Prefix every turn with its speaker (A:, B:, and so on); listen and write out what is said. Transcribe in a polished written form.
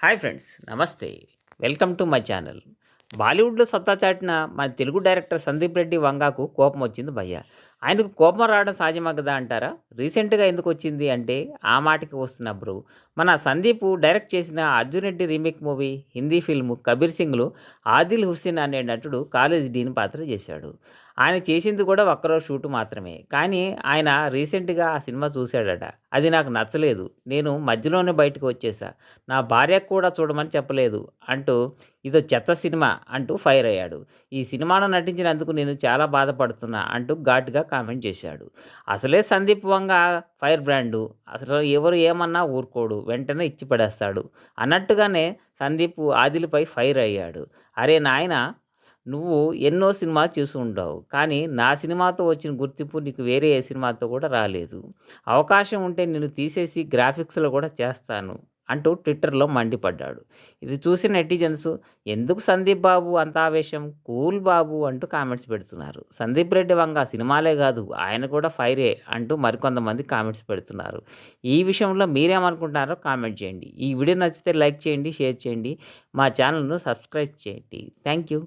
A: Hi friends, నమస్తే. Welcome to my channel. బాలీవుడ్లో సత్తా చాటిన మన తెలుగు డైరెక్టర్ సందీప్ రెడ్డి వంగాకు కోపం వచ్చింది భయ్య. ఆయనకు కోపం రావడం సహజమా కదా అంటారా? రీసెంట్గా ఎందుకు వచ్చింది అంటే ఆ మాటకి వస్తున్నప్పుడు మన సందీప్ డైరెక్ట్ చేసిన Arjun Reddy remake movie Hindi film Kabir సింగ్లో ఆదిల్ హుస్సేన్ అనే నటుడు కాలేజ్ డీన్ పాత్ర చేశాడు. ఆయన చేసింది కూడా ఒక్కరోజు షూట్ మాత్రమే. కానీ ఆయన రీసెంట్గా ఆ సినిమా చూశాడట. అది నాకు నచ్చలేదు. నేను మధ్యలోనే బయటకు వచ్చేసా. నా భార్యకు కూడా చూడమని చెప్పలేదు అంటూ ఇదో చెత్త సినిమా అంటూ ఫైర్ అయ్యాడు. ఈ సినిమాలో నటించినందుకు నేను చాలా బాధపడుతున్నా అంటూ ఘాటుగా కామెంట్ చేశాడు. అసలే సందీప్ వంగ ఫైర్ బ్రాండు. అసలు ఎవరు ఏమన్నా ఊరుకోడు. వెంటనే ఇచ్చి పడేస్తాడు అన్నట్టుగానే సందీప్ ఆదిల్‌పై ఫైర్ అయ్యాడు. అరే నాయనా! నువ్వు ఎన్నో సినిమా చూసి ఉంటావు. కానీ నా సినిమాతో వచ్చిన గుర్తింపు నీకు వేరే ఏ సినిమాతో కూడా రాలేదు. అవకాశం ఉంటే నిన్ను తీసేసి గ్రాఫిక్స్‌లో కూడా చేస్తాను అంటూ ట్విట్టర్‌లో మండిపడ్డాడు. ఇది చూసిన నెటిజన్స్ ఎందుకు సందీప్ బాబు అంత ఆవేశం? కూల్ బాబు అంటూ కామెంట్స్ పెడుతున్నారు. సందీప్ రెడ్డి వంగ సినిమాలే కాదు ఆయన కూడా ఫైరే అంటూ మరికొంతమంది కామెంట్స్ పెడుతున్నారు. ఈ విషయంలో మీరేమనుకుంటున్నారో కామెంట్ చేయండి. ఈ వీడియో నచ్చితే లైక్ చేయండి, షేర్ చేయండి. మా ఛానల్‌ను సబ్స్క్రైబ్ చేయండి. Thank you.